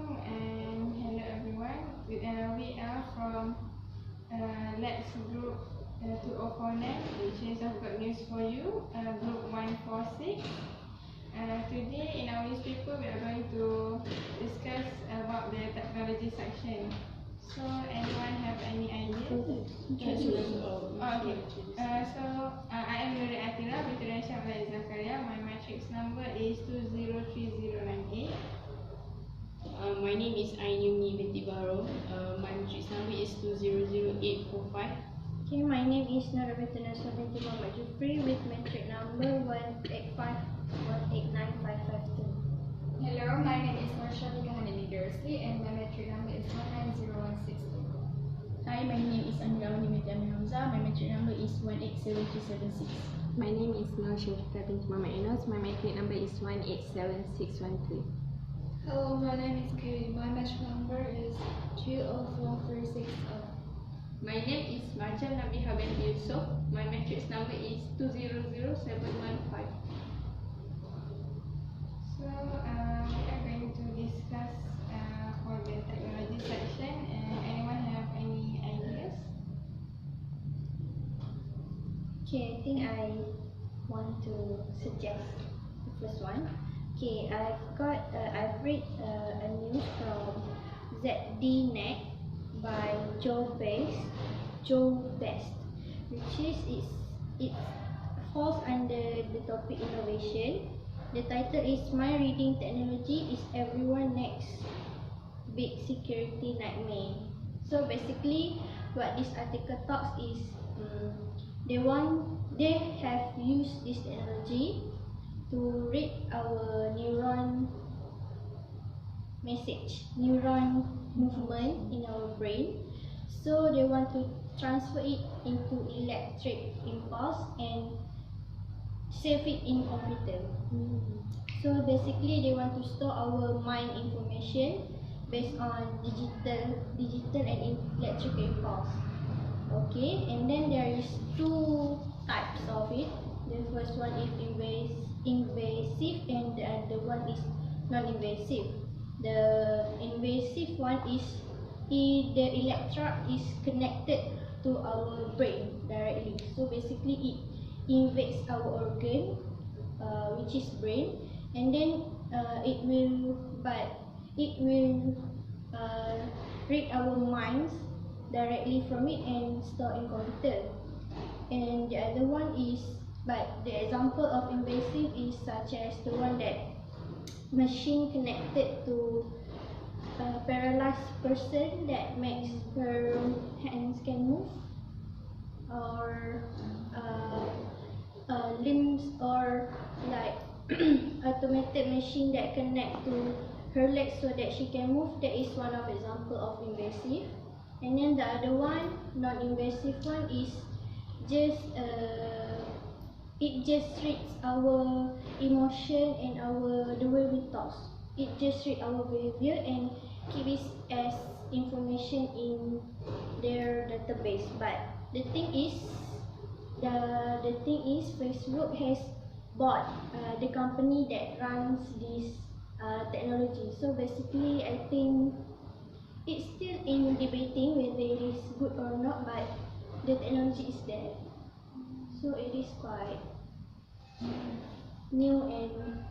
Assalamualaikum and hello everyone. We are from Labs Group 2049, which is I've got news for you, Group 146. Today in our newspaper we are going to discuss about the technology section. So anyone have any ideas? Okay. I am Nuri Atira, Victoria Malay Zakaria. My matrix number is 203098. My name is Ainumi binti Baro. My matrix number is 200845. Okay, my name is Narabitan binti Muhammad Jufri with matrix number 185189552. Hello, my name is Marshalika Hanimi Gersley and my matrix number is 190162. Hi, my name is Anurauni Mitami Hamza. My matrix number is 187376. My name is Nur Syafita binti Muhammad Enos. My matrix number is 187613. Hello, my name is Kay. My matrix number is 204360. My name is Marjan Nabiha binti Yusof. My matrix number is 200715. So we are going to discuss for the technology section. Anyone have any ideas? Okay, I think I want to suggest the first one. Okay, I've read a news from ZDNet by Joe Best, which is it falls under the topic innovation. The title is My Reading Technology is Everyone's Next Big Security Nightmare. So basically, what this article talks is they have used this technology to read our neuron movement in our brain. So they want to transfer it into electric impulse and save it in computer. So basically they want to store our mind information based on digital and electric impulse. Okay, and then there is two types of it. The first one is invasive and the other one is non-invasive. The invasive one is the electrode is connected to our brain directly. So basically it invades our organ, which is brain, and then it will read our minds directly from it and store in computer. And the other one is, but the example of invasive is such as the one that machine connected to a paralyzed person that makes her hands can move, or limbs, or like automated machine that connect to her legs so that she can move. That is one of example of invasive. And then the other one, non-invasive one, is just it just reads our emotion and the way we talk. It just reads our behavior and keep it as information in their database. But the thing is, Facebook has bought the company that runs this technology. So basically, I think it's still in debating whether it is good or not, but the technology is there. So it is quite new and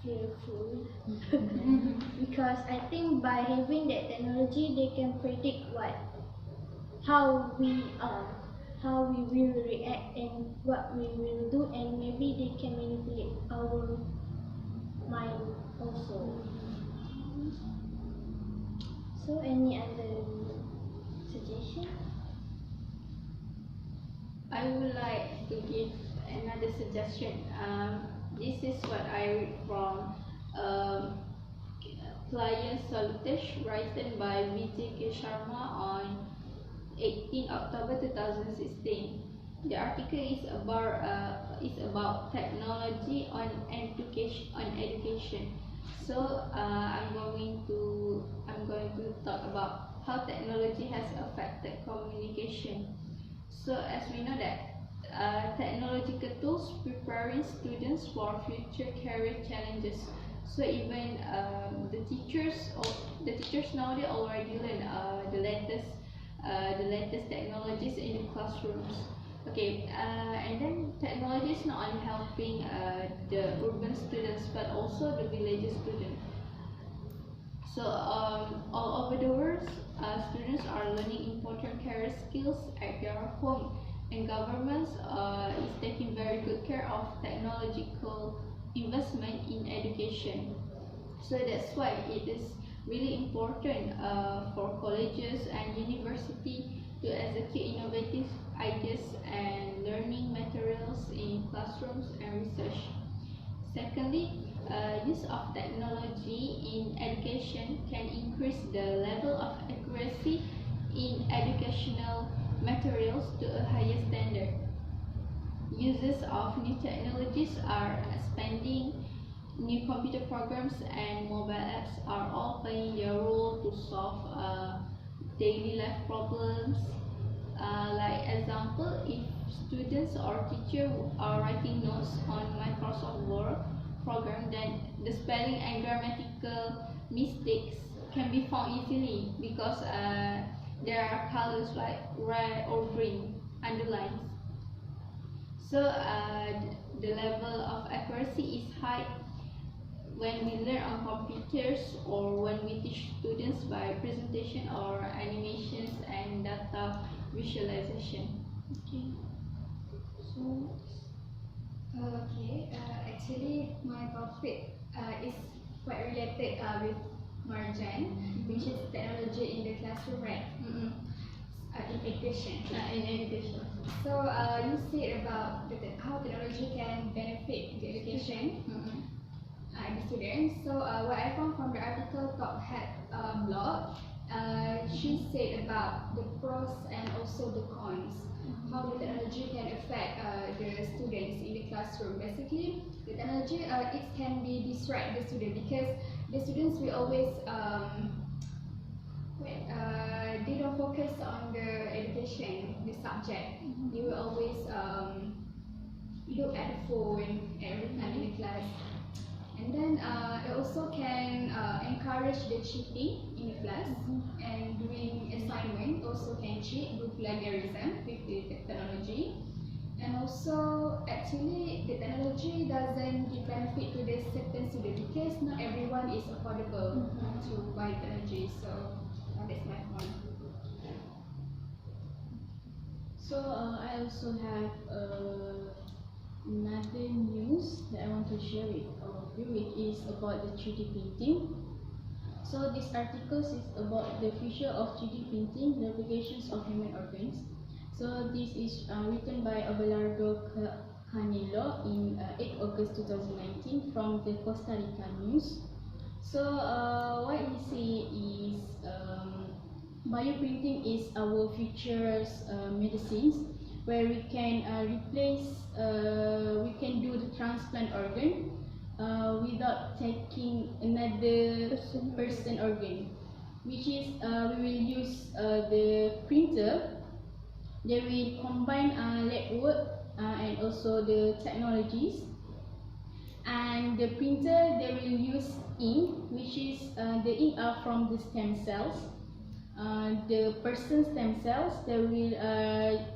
fearful because I think by having that technology, they can predict how we are, how we will react, and what we will do, and maybe they can manipulate our mind also. So any other suggestion? I would like to give another suggestion. This is what I read from Client Salutation written by Vijay K. Sharma on 18 October 2016. The article is about technology on education. So I'm going to talk about how technology has affected communication. So as we know that technological tools preparing students for future career challenges. So even the teachers nowadays already learn the latest technologies in the classrooms. Okay, and then technology is not only helping the urban students but also the village students. So all over the world, students are learning important career skills at their home, and governments is taking very good care of technological investment in education. So that's why it is really important for colleges and university to execute innovative ideas and learning materials in classrooms and research. Secondly, use of technology in education can increase the level of accuracy in educational materials to a higher standard. Uses of new technologies are expanding. New computer programs and mobile apps are all playing their role to solve daily life problems. Like example, if students or teachers are writing notes on Microsoft Word program, then the spelling and grammatical mistakes can be found easily because there are colors like red or green underlines. So the level of accuracy is high when we learn on computers or when we teach students by presentation or animations and data visualization. Okay. So Actually, my topic is quite related with Marjan, which is technology in the classroom, right? In education. In education. So you said about how technology can benefit the education and the students. So what I found from the article Top Hat blog, she said about the pros and also the cons. How the technology can affect the students in the classroom. Basically, the technology it can be distract the student because the students will always they don't focus on the education, the subject. They will always look at the phone every time in the class. And then it also can encourage the cheating in the class, and doing assignment also can cheat, do plagiarism with the technology. And also, actually, the technology doesn't give benefit to the certain student because not everyone is affordable to buy technology. So that's my point. So I also have another news that I want to share with all of you, which is about the 3D printing. So this article is about the future of 3D printing, the applications of human organs. So this is written by Abelardo Canelo in 8 August 2019 from the Costa Rica News. So what he say is bioprinting is our future's medicines, where we can replace, we can do the transplant organ without taking another person organ, which is we will use the printer. They will combine lab work and also the technologies, and the printer they will use ink, which is the ink are from the stem cells. The person's stem cells, they will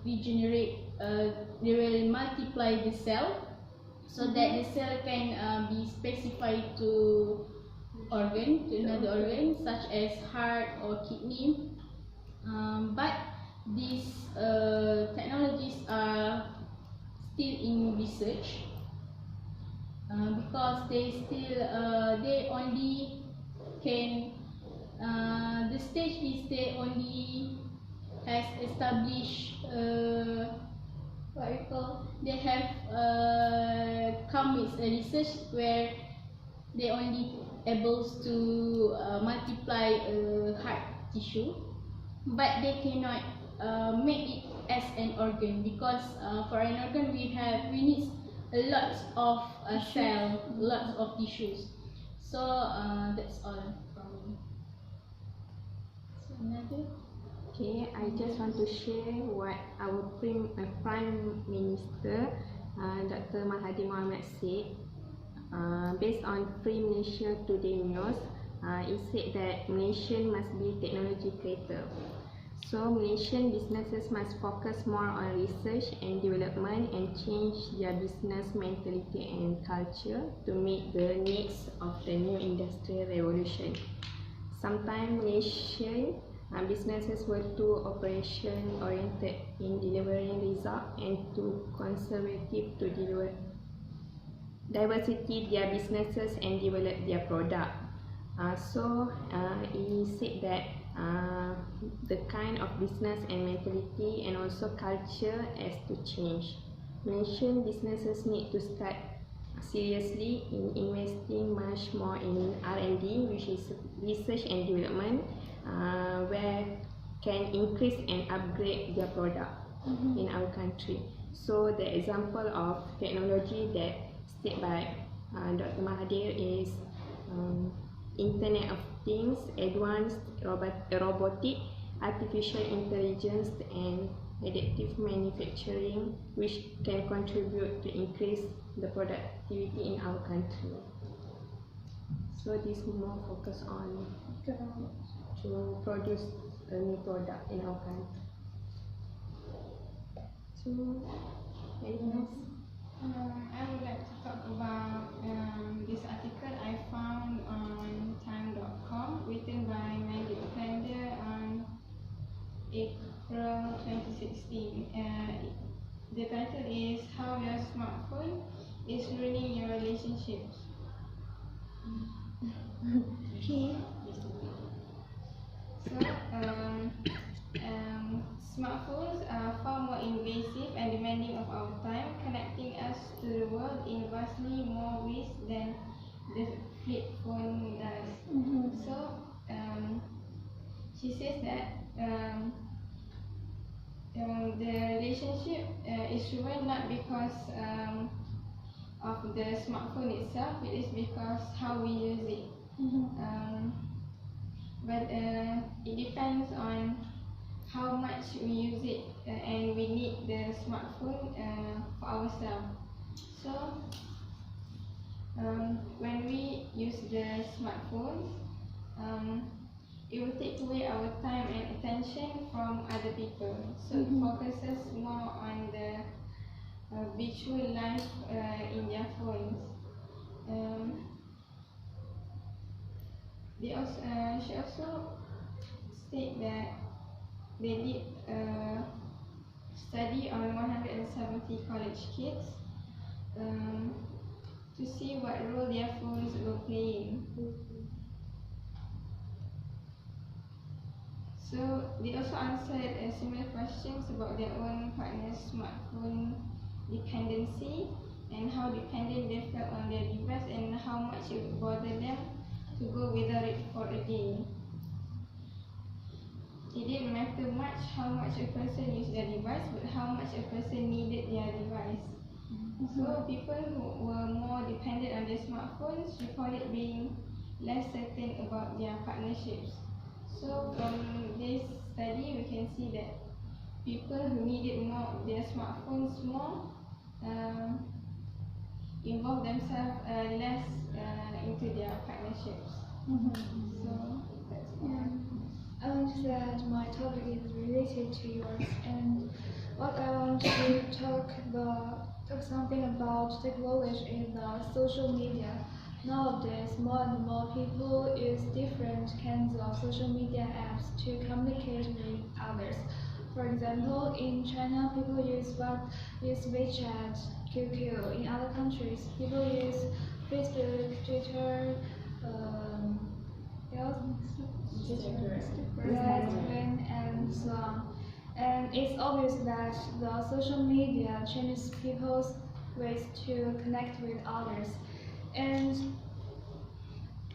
regenerate, they will multiply the cell so that the cell can be specified to organ, to another organ such as heart or kidney. But these technologies are still in research because they still they only can the stage is they only has established what we call, they have come with a research where they only able to multiply heart tissue, but they cannot make it as an organ because for an organ we need a lot of cell, lots of tissues. So that's all from me. So another. Okay, I just want to share what our Prime Minister Dr. Mahathir Mohamad said Based on Free Malaysia Today News, it said that Malaysian must be technology creator. So Malaysian businesses must focus more on research and development and change their business mentality and culture to meet the needs of the new industrial revolution. Sometimes Malaysian businesses were too operation oriented in delivering results and too conservative to diversity their businesses and develop their product. So he said that the kind of business and mentality and also culture has to change. Malaysian businesses need to start seriously in investing much more in R&D, which is research and development, where can increase and upgrade their product in our country. So the example of technology that stated by Dr. Mahathir is Internet of Things, advanced robotic, artificial intelligence and additive manufacturing, which can contribute to increase the productivity in our country. So this more focus on to produce a new product in our country. So anything else? I would like to talk about this article I found on time.com written by Mandy Okander on April 2016. The title is How Your Smartphone is Ruining Your Relationships. Okay. So, smartphones are far more invasive and demanding of our time, connecting us to the world in vastly more ways than the flip phone does. So, she says that the relationship is ruined not because of the smartphone itself, it is because how we use it. But it depends on how much we use it and we need the smartphone for ourselves. So when we use the smartphones, it will take away our time and attention from other people. So it focuses more on the virtual life in their phones. She also state that they did a study on 170 college kids to see what role their phones were playing. So they also answered similar questions about their own partner's smartphone dependency and how dependent they felt on their device and how much it would bother them to go without it for a day. It didn't matter much how much a person used their device, but how much a person needed their device. So people who were more dependent on their smartphones reported being less certain about their partnerships. So from this study, we can see that people who needed more their smartphones more involve themselves less into their partnerships. So that's all. I want to say that my topic is related to yours, and what I want to talk something about technology is social media. Nowadays, more and more people use different kinds of social media apps to communicate with others. For example, in China, people use WeChat, QQ. In other countries, people use Facebook, Twitter, Instagram, and so on. And it's obvious that the social media changes people's ways to connect with others. And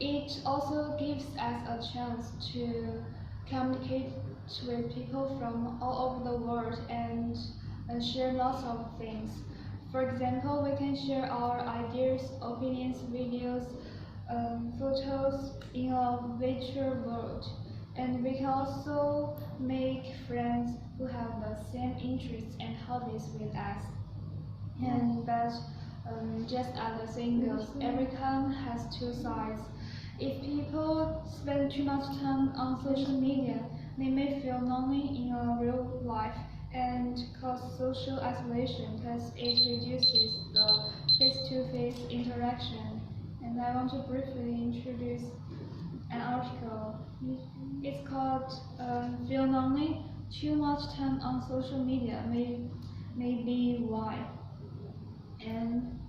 it also gives us a chance to communicate with people from all over the world and share lots of things. For example, we can share our ideas, opinions, videos, photos in a virtual world. And we can also make friends who have the same interests and hobbies with us. But Just as the saying goes, every coin has two sides. If people spend too much time on social media, they may feel lonely in a real life and cause social isolation because it reduces the face-to-face interaction. And I want to briefly introduce an article. It's called Feel Lonely? Too much time on social media may be why. And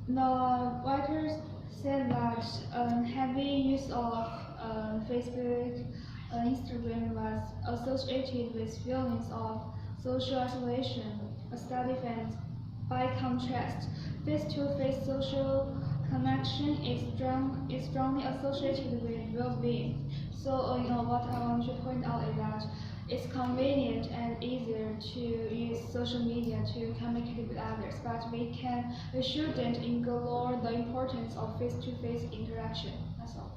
the writers said that heavy use of Facebook, Instagram was associated with feelings of social isolation. A study found, by contrast, face-to-face social connection is strongly associated with well-being. So, what I want to point out is that it's convenient and easier to use social media to communicate with others, but we shouldn't ignore the importance of face-to-face interaction. That's all.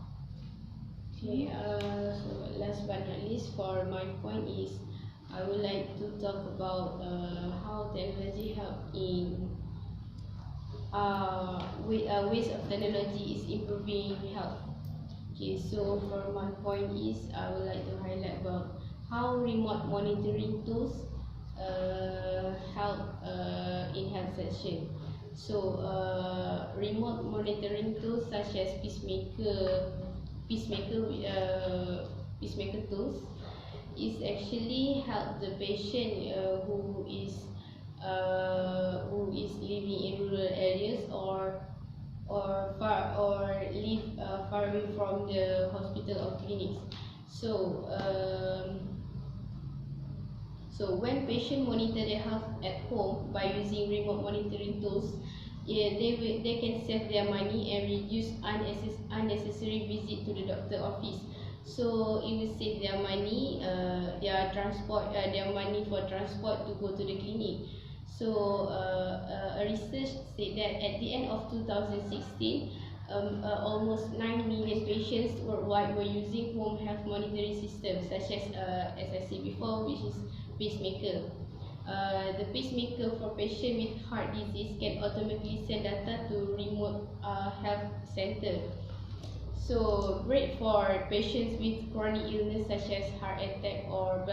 Okay, so last but not least, for my point is, I would like to talk about how technology help in ways of technology is improving health. Okay, so for my point is, I would like to highlight about how remote monitoring tools help in health section. So remote monitoring tools such as pacemaker tools is actually help the patient who is living in rural areas or live far away from the hospital or clinics. So when patients monitor their health at home by using remote monitoring tools, they can save their money and reduce unnecessary visit to the doctor office. So it will save their money, their money for transport to go to the clinic. So a research said that at the end of 2016, almost 9 million patients worldwide were using home health monitoring systems, such as I said before, which is pacemaker. The pacemaker for patients with heart disease can automatically send data to remote health center. So great for patients with chronic illness such as heart attack or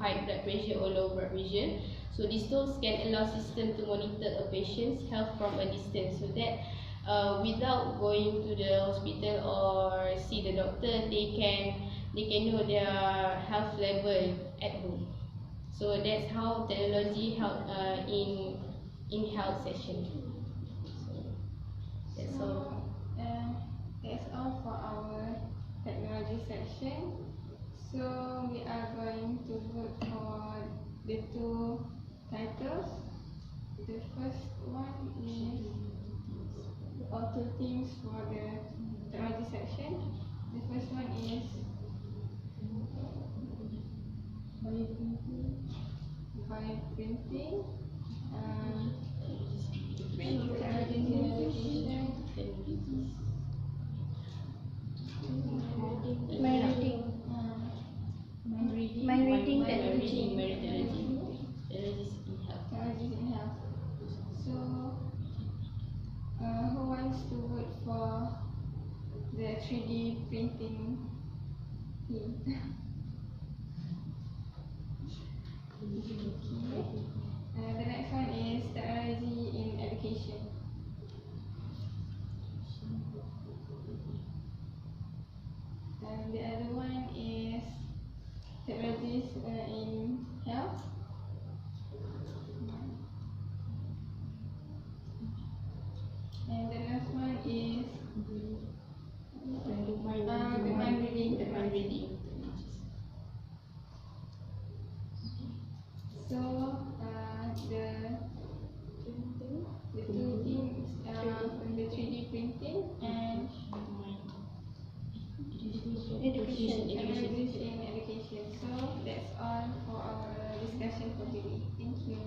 high blood pressure or low blood pressure. So these tools can allow system to monitor a patient's health from a distance, so that without going to the hospital or see the doctor, they can know their health level at home. So that's how technology help in health session. So that's all. That's all for our technology section. So we are going to vote for the two titles. The first one is or two themes for the technology section. The first one is bioprinting, technology in education, Mind reading technology. technologies in health. So, who wants to vote for the 3D printing theme? Okay. The next one is technology in education. And the other one is technologies in health. And the last one is the mind reading. So the two teams from the 3D printing and technologies in education. So that's all for our discussion for today. Thank you.